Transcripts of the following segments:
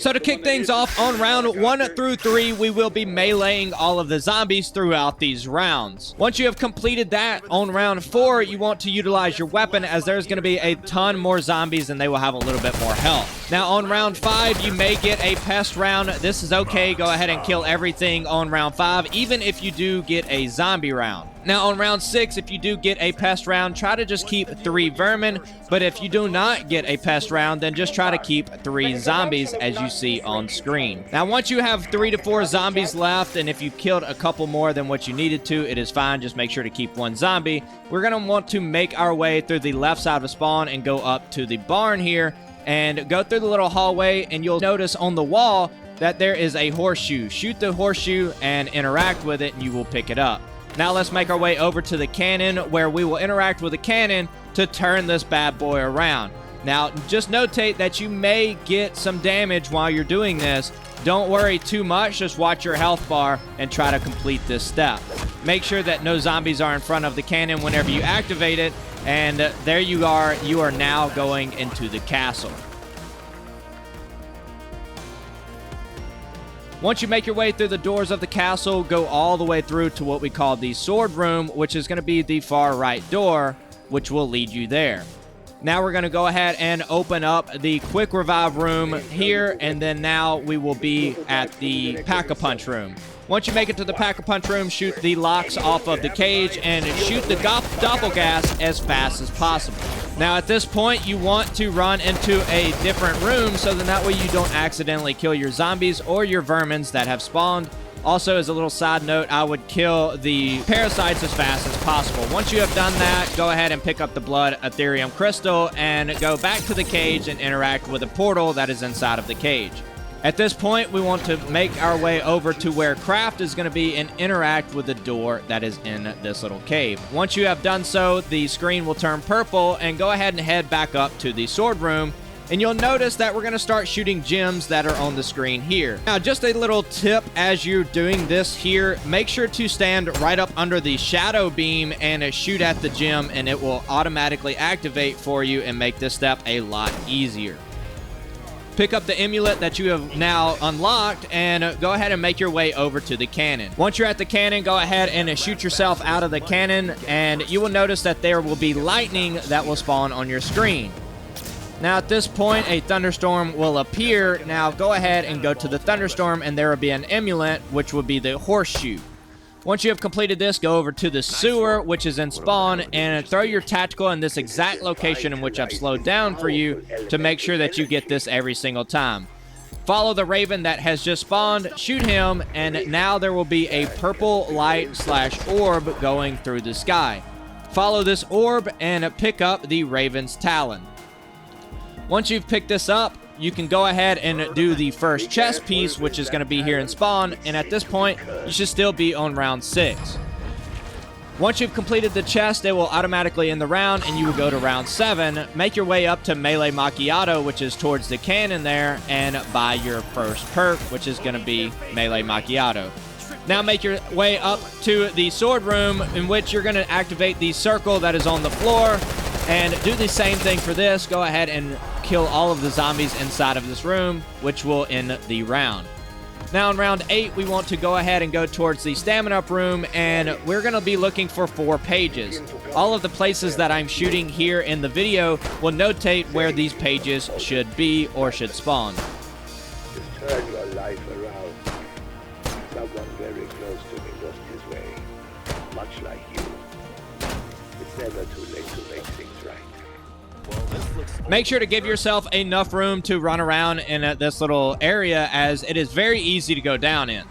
So to kick things off, on round 1 through 3, we will be meleeing all of the zombies throughout these rounds. Once you have completed that, on round 4, you want to utilize your weapon, as there's going to be a ton more zombies and they will have a little bit more health. Now on round 5, you may get a pest round. This is okay. Go ahead and kill everything on round 5, even if you do get a zombie round. Now on round 6, if you do get a pest round, try to just keep 3 vermin, but if you do not get a pest round, then just try to keep 3 zombies, as you see on screen. Now once you have 3 to 4 zombies left, and if you killed a couple more than what you needed to, it is fine. Just make sure to keep 1 zombie. We're going to want to make our way through the left side of spawn and go up to the barn here, and go through the little hallway, and you'll notice on the wall that there is a horseshoe. Shoot the horseshoe and interact with it, and you will pick it up. Now let's make our way over to the cannon, where we will interact with the cannon to turn this bad boy around. Now, just notate that you may get some damage while you're doing this. Don't worry too much, just watch your health bar and try to complete this step. Make sure that no zombies are in front of the cannon whenever you activate it, and there you are now going into the castle. Once you make your way through the doors of the castle, go all the way through to what we call the sword room, which is going to be the far right door, which will lead you there. Now we're going to go ahead and open up the quick revive room here, and then now we will be at the pack-a-punch room. Once you make it to the pack-a-punch room, shoot the locks off of the cage and shoot the doppelgas as fast as possible. Now at this point, you want to run into a different room so that way you don't accidentally kill your zombies or your vermins that have spawned. Also, as a little side note, I would kill the parasites as fast as possible. Once you have done that, go ahead and pick up the blood Ethereum crystal and go back to the cage and interact with a portal that is inside of the cage. At this point, we want to make our way over to where craft is going to be and interact with the door that is in this little cave. Once you have done so, the screen will turn purple, and go ahead and head back up to the sword room. And you'll notice that we're going to start shooting gems that are on the screen here. Now, just a little tip as you're doing this here, make sure to stand right up under the shadow beam and shoot at the gem, and it will automatically activate for you and make this step a lot easier. Pick up the amulet that you have now unlocked and go ahead and make your way over to the cannon. Once you're at the cannon, go ahead and shoot yourself out of the cannon, and you will notice that there will be lightning that will spawn on your screen. Now at this point, a thunderstorm will appear. Now go ahead and go to the thunderstorm, and there will be an amulet, which will be the horseshoe. Once you have completed this, go over to the sewer, which is in spawn, and throw your tactical in this exact location in which I've slowed down for you to make sure that you get this every single time. Follow the raven that has just spawned, shoot him, and now there will be a purple light / orb going through the sky. Follow this orb and pick up the raven's talon. Once you've picked this up, you can go ahead and do the first chest piece, which is going to be here in spawn, and at this point, you should still be on round 6. Once you've completed the chest, it will automatically end the round, and you will go to round 7. Make your way up to Melee Macchiato, which is towards the cannon there, and buy your first perk, which is going to be Melee Macchiato. Now make your way up to the sword room, in which you're going to activate the circle that is on the floor, and do the same thing for this. Go ahead and kill all of the zombies inside of this room, which will end the round. Now in round 8, we want to go ahead and go towards the stamina up room, and we're going to be looking for 4 pages. All of the places that I'm shooting here in the video will notate where these pages should be or should spawn. Just turn your life around. Someone very close to me lost his way, much like you. It's never too late to make things right. Make sure to give yourself enough room to run around in this little area, as it is very easy to go down in.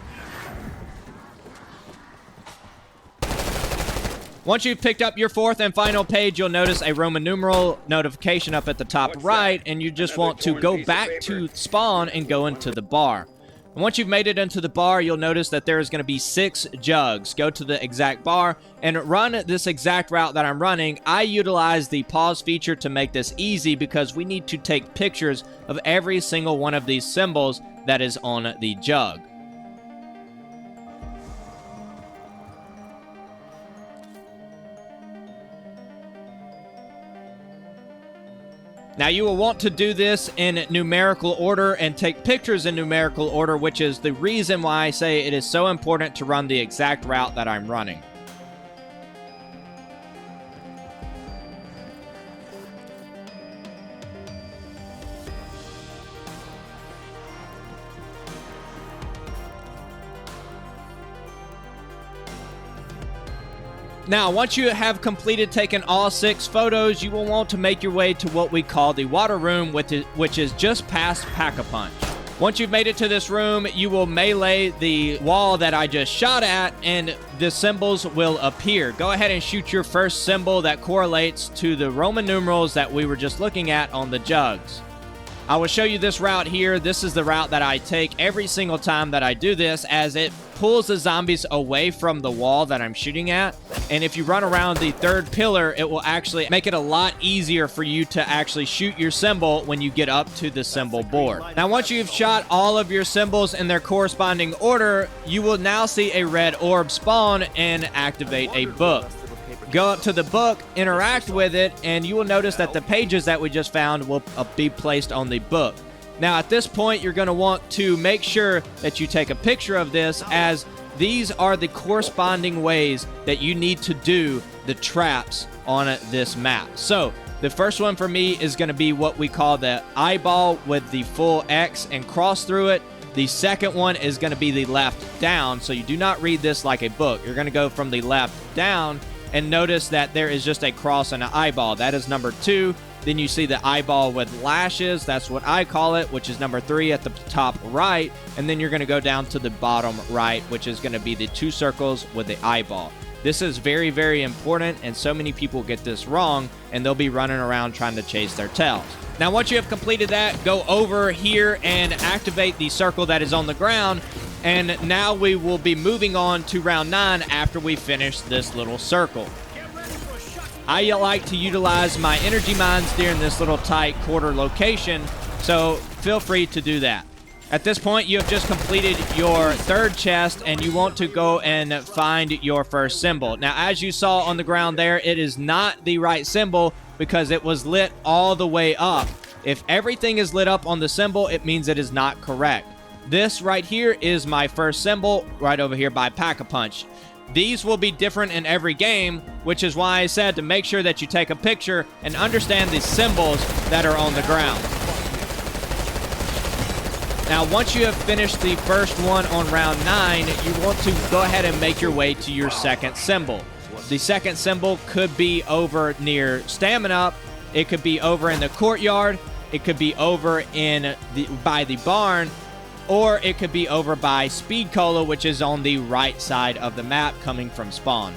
Once you've picked up your 4th and final page, you'll notice a Roman numeral notification up at the top right, and you just want to go back to spawn and go into the bar. And once you've made it into the bar, you'll notice that there is going to be 6 jugs. Go to the exact bar and run this exact route that I'm running. I utilize the pause feature to make this easy because we need to take pictures of every single one of these symbols that is on the jug. Now you will want to do this in numerical order and take pictures in numerical order, which is the reason why I say it is so important to run the exact route that I'm running. Now, once you have completed taking all 6 photos, you will want to make your way to what we call the water room, which is just past Pack-a-Punch. Once you've made it to this room, you will melee the wall that I just shot at, and the symbols will appear. Go ahead and shoot your first symbol that correlates to the Roman numerals that we were just looking at on the jugs. I will show you this route here. This is the route that I take every single time that I do this, as it pulls the zombies away from the wall that I'm shooting at. And if you run around the 3rd pillar, it will actually make it a lot easier for you to actually shoot your symbol when you get up to the symbol board. Now, once you've shot all of your symbols in their corresponding order, you will now see a red orb spawn and activate a book. Go up to the book, interact with it, and you will notice that the pages that we just found will be placed on the book. Now, at this point, you're going to want to make sure that you take a picture of this, as these are the corresponding ways that you need to do the traps on this map. So, the first one for me is going to be what we call the eyeball with the full X and cross through it. The second one is going to be the left down, so you do not read this like a book. You're going to go from the left down, and notice that there is just a cross and an eyeball. That is number 2. Then you see the eyeball with lashes. That's what I call it, which is number 3 at the top right. And then you're going to go down to the bottom right, which is going to be the 2 circles with the eyeball. This is very, very important, and so many people get this wrong, and they'll be running around trying to chase their tails. Now, once you have completed that, go over here and activate the circle that is on the ground. And now we will be moving on to round 9 after we finish this little circle. I like to utilize my energy mines during this little tight quarter location, so feel free to do that. At this point, you have just completed your 3rd chest, and you want to go and find your first symbol. Now, as you saw on the ground there, it is not the right symbol because it was lit all the way up. If everything is lit up on the symbol, it means it is not correct. This right here is my first symbol right over here by Pack-a-Punch. These will be different in every game, which is why I said to make sure that you take a picture and understand the symbols that are on the ground. Now, once you have finished the first one on round 9, you want to go ahead and make your way to your second symbol. The second symbol could be over near Stamina. It could be over in the courtyard. It could be over by the barn. Or it could be over by Speed Cola, which is on the right side of the map coming from spawn.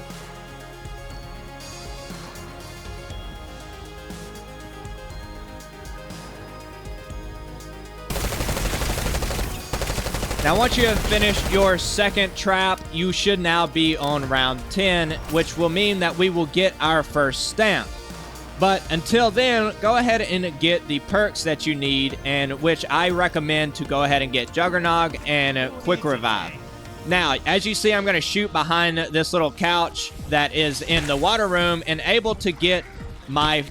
Now, once you have finished your second trap, you should now be on round 10, which will mean that we will get our first stamp. But until then, go ahead and get the perks that you need, and which I recommend to go ahead and get Juggernog and Quick Revive. Now, as you see, I'm going to shoot behind this little couch that is in the water room and able to get my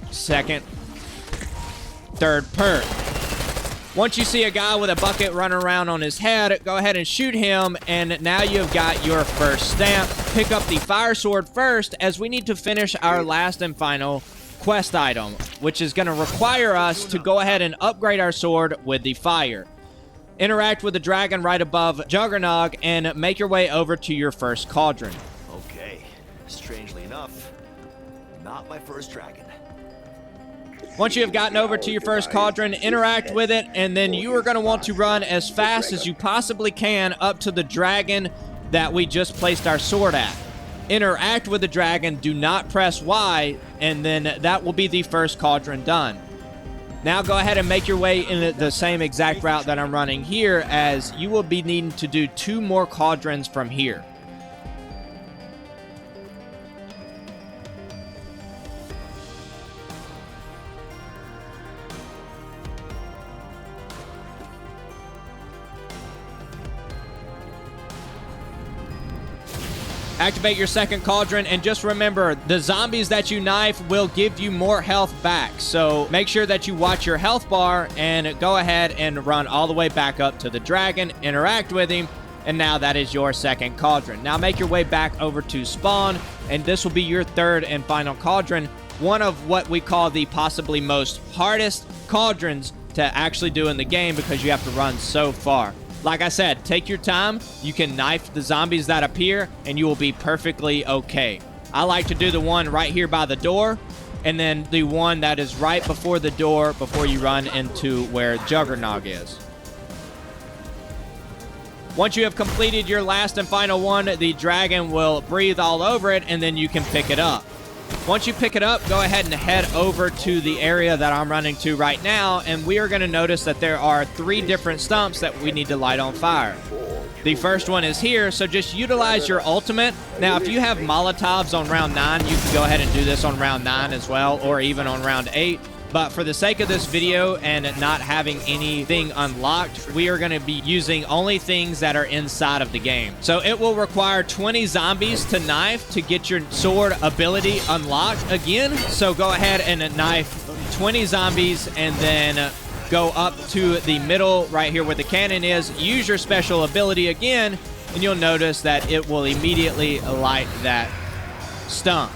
3rd perk. Once you see a guy with a bucket running around on his head, go ahead and shoot him, and now you've got your first stamp. Pick up the fire sword first, as we need to finish our last and final quest item, which is going to require us to go ahead and upgrade our sword with the fire. Interact with the dragon right above Juggernog and make your way over to your first cauldron. Okay, strangely enough, not my first dragon. Once you have gotten over to your first cauldron, interact with it, and then you are going to want to run as fast as you possibly can up to the dragon that we just placed our sword at. Interact with the dragon, do not press Y, and then that will be the first cauldron done. Now go ahead and make your way in the same exact route that I'm running here, as you will be needing to do 2 more cauldrons from here. Activate your second cauldron, and just remember, the zombies that you knife will give you more health back. So make sure that you watch your health bar and go ahead and run all the way back up to the dragon, interact with him, and now that is your second cauldron. Now make your way back over to spawn, and this will be your third and final cauldron, one of what we call the possibly most hardest cauldrons to actually do in the game because you have to run so far. Like I said, take your time. You can knife the zombies that appear, and you will be perfectly okay. I like to do the one right here by the door, and then the one that is right before the door before you run into where Juggernog is. Once you have completed your last and final one, the dragon will breathe all over it, and then you can pick it up. Once you pick it up, go ahead and head over to the area that I'm running to right now, and we are going to notice that there are 3 different stumps that we need to light on fire. The first one is here, so just utilize your ultimate. Now, if you have Molotovs on round 9, you can go ahead and do this on round 9 as well, or even on round 8. But for the sake of this video and not having anything unlocked, we are going to be using only things that are inside of the game. So it will require 20 zombies to knife to get your sword ability unlocked again. So go ahead and knife 20 zombies and then go up to the middle right here where the cannon is. Use your special ability again, and you'll notice that it will immediately light that stump.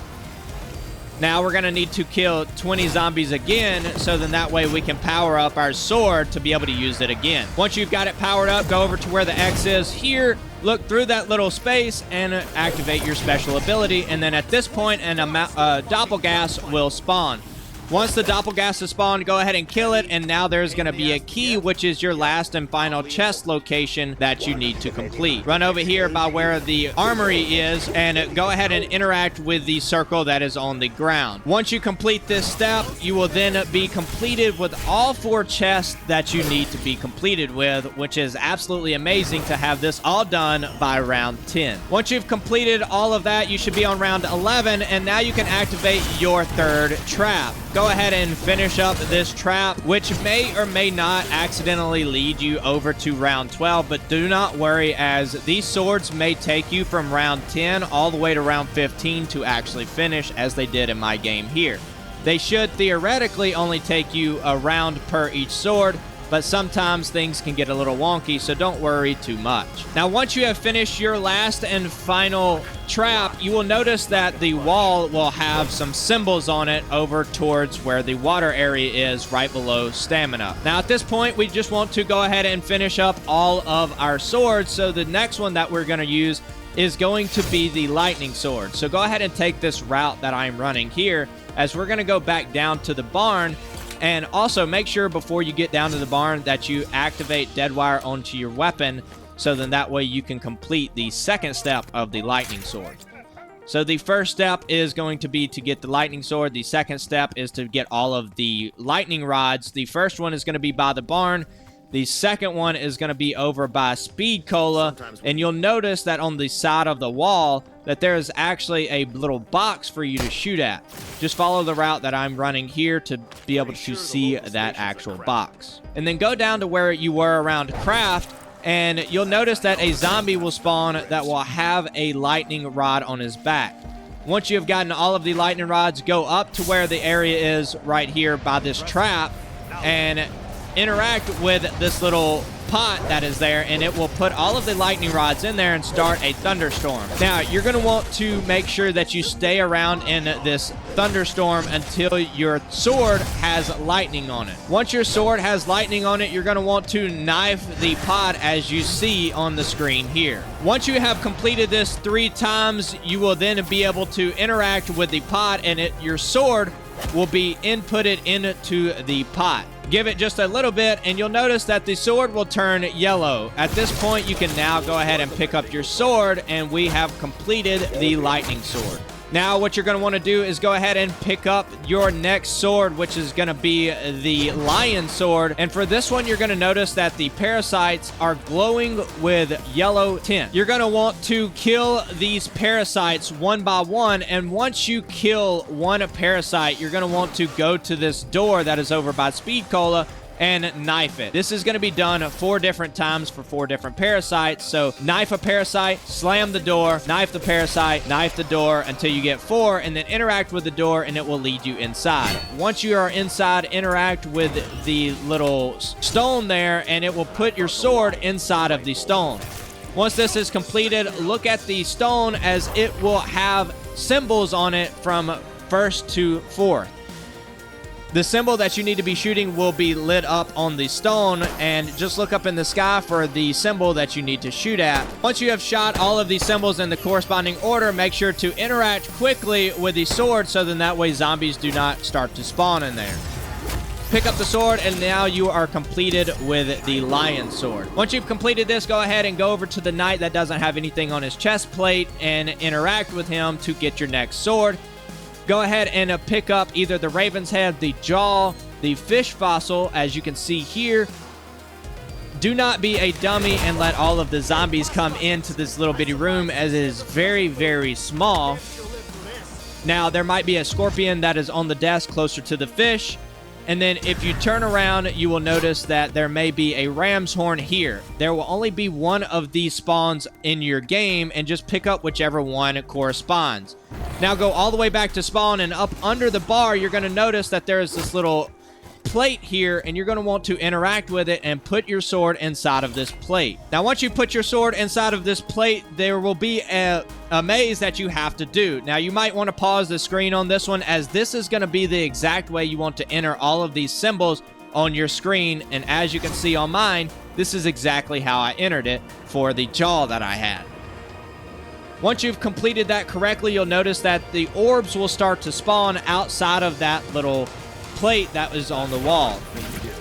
Now we're going to need to kill 20 zombies again, so then that way we can power up our sword to be able to use it again. Once you've got it powered up, go over to where the X is here, look through that little space, and activate your special ability. And then at this point, a doppelgas will spawn. Once the doppelgas is spawned, go ahead and kill it, and now there's going to be a key, which is your last and final chest location that you need to complete. Run over here by where the armory is, and go ahead and interact with the circle that is on the ground. Once you complete this step, you will then be completed with all 4 chests that you need to be completed with, which is absolutely amazing to have this all done by round 10. Once you've completed all of that, you should be on round 11, and now you can activate your third trap. Go ahead and finish up this trap, which may or may not accidentally lead you over to round 12, but do not worry, as these swords may take you from round 10 all the way to round 15 to actually finish, as they did in my game here. They should theoretically only take you a round per each sword, but sometimes things can get a little wonky, so don't worry too much. Now, once you have finished your last and final trap, you will notice that the wall will have some symbols on it over towards where the water area is, right below stamina. Now, at this point, we just want to go ahead and finish up all of our swords, so the next one that we're going to use is going to be the lightning sword. So go ahead and take this route that I'm running here, as we're going to go back down to the barn. And also make sure before you get down to the barn that you activate Deadwire onto your weapon, so then that way you can complete the second step of the lightning sword. So the first step is going to be to get the lightning sword. The second step is to get all of the lightning rods. The first one is going to be by the barn. The second one is going to be over by Speed Cola, and you'll notice that on the side of the wall that there is actually a little box for you to shoot at. Just follow the route that I'm running here to be able to see that actual box. And then go down to where you were around craft, and you'll notice that a zombie will spawn that will have a lightning rod on his back. Once you have gotten all of the lightning rods, go up to where the area is right here by this trap, and interact with this little pot that is there, and it will put all of the lightning rods in there and start a thunderstorm. Now, you're going to want to make sure that you stay around in this thunderstorm until your sword has lightning on it. Once your sword has lightning on it, you're going to want to knife the pot as you see on the screen here. Once you have completed this 3 times, you will then be able to interact with the pot, and your sword will be inputted into the pot. Give it just a little bit, and you'll notice that the sword will turn yellow. At this point, you can now go ahead and pick up your sword, and we have completed the lightning sword. Now, what you're going to want to do is go ahead and pick up your next sword, which is going to be the lion sword. And for this one, you're going to notice that the parasites are glowing with yellow tint. You're going to want to kill these parasites one by one. And once you kill one parasite, you're going to want to go to this door that is over by Speed Cola and knife it. This is going to be done 4 different times for 4 different parasites. So knife a parasite, slam the door, knife the parasite, knife the door until you get 4, and then interact with the door and it will lead you inside. Once you are inside, interact with the little stone there and it will put your sword inside of the stone. Once this is completed, look at the stone as it will have symbols on it from 1st to 4th. The symbol that you need to be shooting will be lit up on the stone, and just look up in the sky for the symbol that you need to shoot at. Once you have shot all of these symbols in the corresponding order, make sure to interact quickly with the sword so then that way zombies do not start to spawn in there. Pick up the sword, and now you are completed with the lion sword. Once you've completed this, go ahead and go over to the knight that doesn't have anything on his chest plate and interact with him to get your next sword. Go ahead and pick up either the raven's head, the jaw, the fish fossil, as you can see here. Do not be a dummy and let all of the zombies come into this little bitty room, as it is very, very small. Now, there might be a scorpion that is on the desk closer to the fish. And then if you turn around, you will notice that there may be a ram's horn here. There will only be one of these spawns in your game, and just pick up whichever one corresponds. Now go all the way back to spawn, and up under the bar, you're going to notice that there is this little plate here, and you're going to want to interact with it and put your sword inside of this plate. Now, once you put your sword inside of this plate, there will be a maze that you have to do. Now, you might want to pause the screen on this one, as this is going to be the exact way you want to enter all of these symbols on your screen. And as you can see on mine, this is exactly how I entered it for the jaw that I had. Once you've completed that correctly, you'll notice that the orbs will start to spawn outside of that little plate that was on the wall.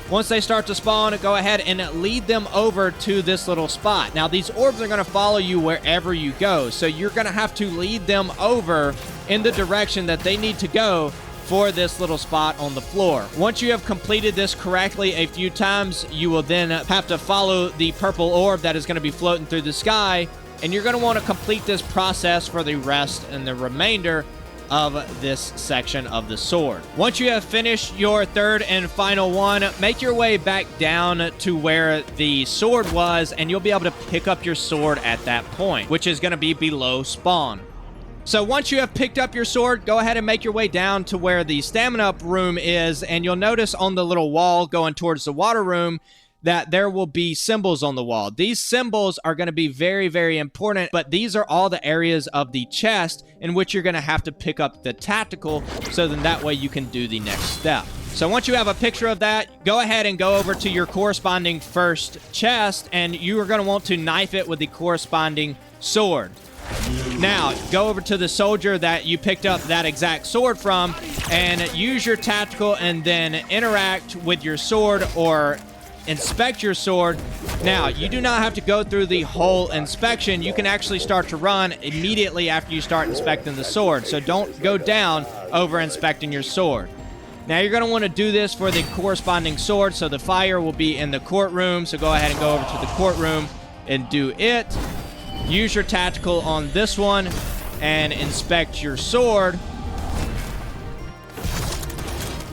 Once they start to spawn, go ahead and lead them over to this little spot. Now, these orbs are going to follow you wherever you go, so you're going to have to lead them over in the direction that they need to go for this little spot on the floor. Once you have completed this correctly a few times, you will then have to follow the purple orb that is going to be floating through the sky, and you're going to want to complete this process for the rest and the remainder of this section of the sword. Once you have finished your 3rd and final one, make your way back down to where the sword was, and you'll be able to pick up your sword at that point, which is going to be below spawn. So once you have picked up your sword, go ahead and make your way down to where the stamina up room is, and you'll notice on the little wall going towards the water room that there will be symbols on the wall. These symbols are going to be very, very important, but these are all the areas of the chest in which you're going to have to pick up the tactical, so then that way you can do the next step. So once you have a picture of that, go ahead and go over to your corresponding first chest, and you are going to want to knife it with the corresponding sword. Now, go over to the soldier that you picked up that exact sword from, and use your tactical, and then interact with your sword or inspect your sword. Now, you do not have to go through the whole inspection. You can actually start to run immediately after you start inspecting the sword. So don't go down over inspecting your sword. Now, you're going to want to do this for the corresponding sword. So the fire will be in the courtroom. So go ahead and go over to the courtroom and do it. Use your tactical on this one and inspect your sword.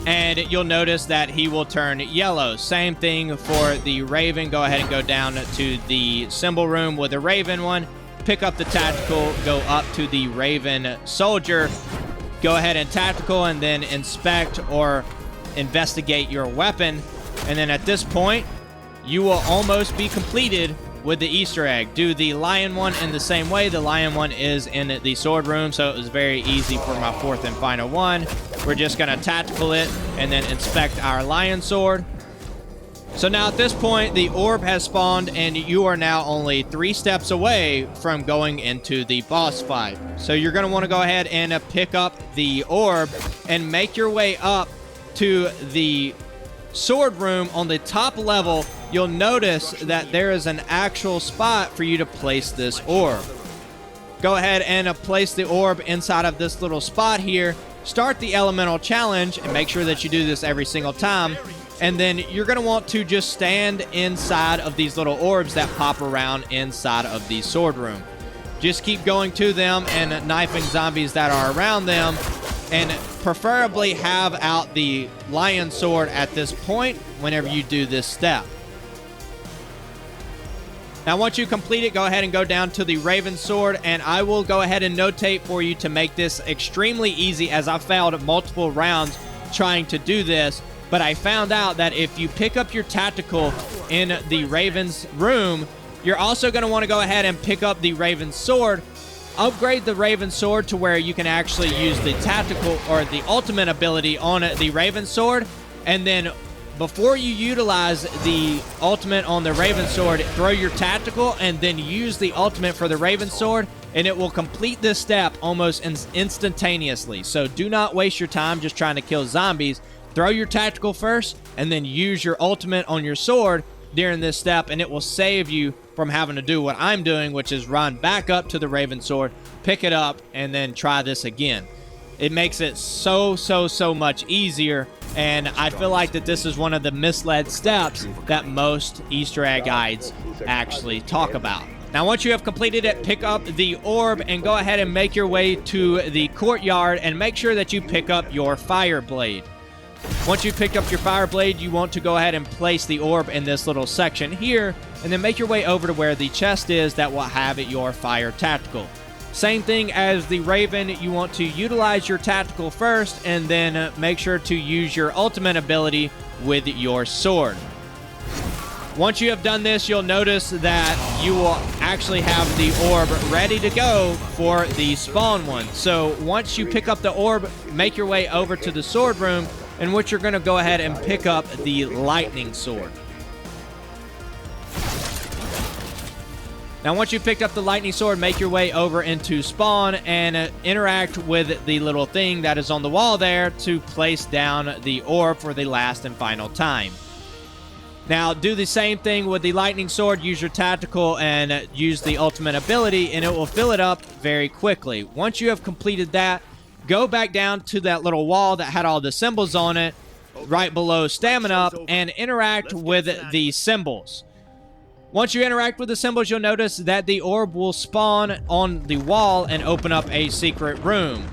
And you'll notice that he will turn yellow. Same thing for the raven. Go ahead and go down to the symbol room with the raven one. Pick up the tactical, go up to the raven soldier. Go ahead and tactical, and then inspect or investigate your weapon. And then at this point, you will almost be completed with the Easter egg. Do the lion one in the same way. The lion one is in the sword room, so it was very easy for my 4th and final one. We're just going to tactical it and then inspect our lion sword. So now at this point, the orb has spawned, and you are now only 3 steps away from going into the boss fight. So you're going to want to go ahead and pick up the orb and make your way up to the sword room. On the top level, you'll notice that there is an actual spot for you to place this orb. Go ahead and place the orb inside of this little spot here. Start the elemental challenge, and make sure that you do this every single time. And then you're going to want to just stand inside of these little orbs that pop around inside of the sword room. Just keep going to them and knifing zombies that are around them, and preferably have out the lion sword at this point whenever you do this step. Now, once you complete it, go ahead and go down to the Raven Sword, and I will go ahead and notate for you to make this extremely easy, as I failed multiple rounds trying to do this. But I found out that if you pick up your tactical in the Raven's room, you're also going to want to go ahead and pick up the Raven Sword. Upgrade the Raven Sword to where you can actually use the tactical or the ultimate ability on the Raven Sword, and then before you utilize the ultimate on the Raven Sword, throw your tactical and then use the ultimate for the Raven Sword, and it will complete this step almost instantaneously. So do not waste your time just trying to kill zombies. Throw your tactical first and then use your ultimate on your sword during this step, and it will save you from having to do what I'm doing, which is run back up to the Raven Sword, pick it up, and then try this again. It makes it so much easier, and I feel like that this is one of the misled steps that most Easter egg guides actually talk about. Now, once you have completed it, pick up the orb and go ahead and make your way to the courtyard, and make sure that you pick up your fire blade. Once you've picked up your fire blade, you want to go ahead and place the orb in this little section here, and then make your way over to where the chest is that will have your fire tactical. Same thing as the Raven, you want to utilize your tactical first, and then make sure to use your ultimate ability with your sword. Once you have done this, you'll notice that you will actually have the orb ready to go for the spawn one. So once you pick up the orb, make your way over to the sword room, in which you're going to go ahead and pick up the lightning sword. Now, once you've picked up the lightning sword, make your way over into spawn and interact with the little thing that is on the wall there to place down the orb for the last and final time. Now, do the same thing with the lightning sword. Use your tactical and use the ultimate ability, and it will fill it up very quickly. Once you have completed that, go back down to that little wall that had all the symbols on it, right below stamina up, and interact with the symbols. Once you interact with the symbols, you'll notice that the orb will spawn on the wall and open up a secret room.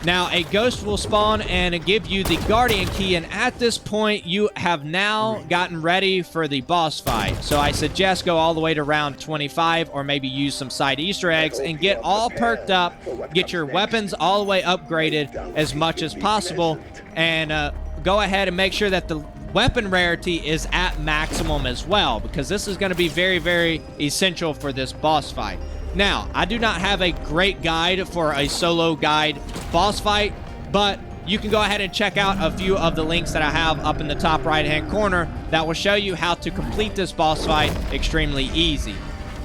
Now, a ghost will spawn and give you the guardian key, and at this point, you have now gotten ready for the boss fight. So I suggest go all the way to round 25, or maybe use some side Easter eggs and get all perked up, get your weapons all the way upgraded as much as possible, and go ahead and make sure that the weapon rarity is at maximum as well, because this is going to be very essential for this boss fight. Now, I do not have a great guide for a solo guide boss fight, but you can go ahead and check out a few of the links that I have up in the top right hand corner that will show you how to complete this boss fight extremely easy.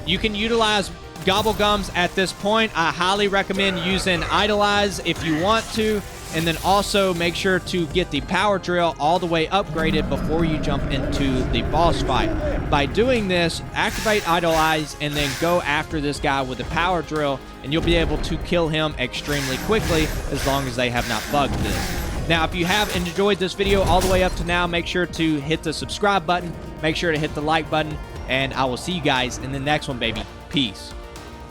You can utilize gobblegums at this point. I highly recommend using Idolize if you want to, and then also make sure to get the power drill all the way upgraded before you jump into the boss fight. By doing this, activate Idolize and then go after this guy with the power drill, and you'll be able to kill him extremely quickly as long as they have not bugged this. Now, if you have enjoyed this video all the way up to now, make sure to hit the subscribe button, make sure to hit the like button, and I will see you guys in the next one, baby. Peace.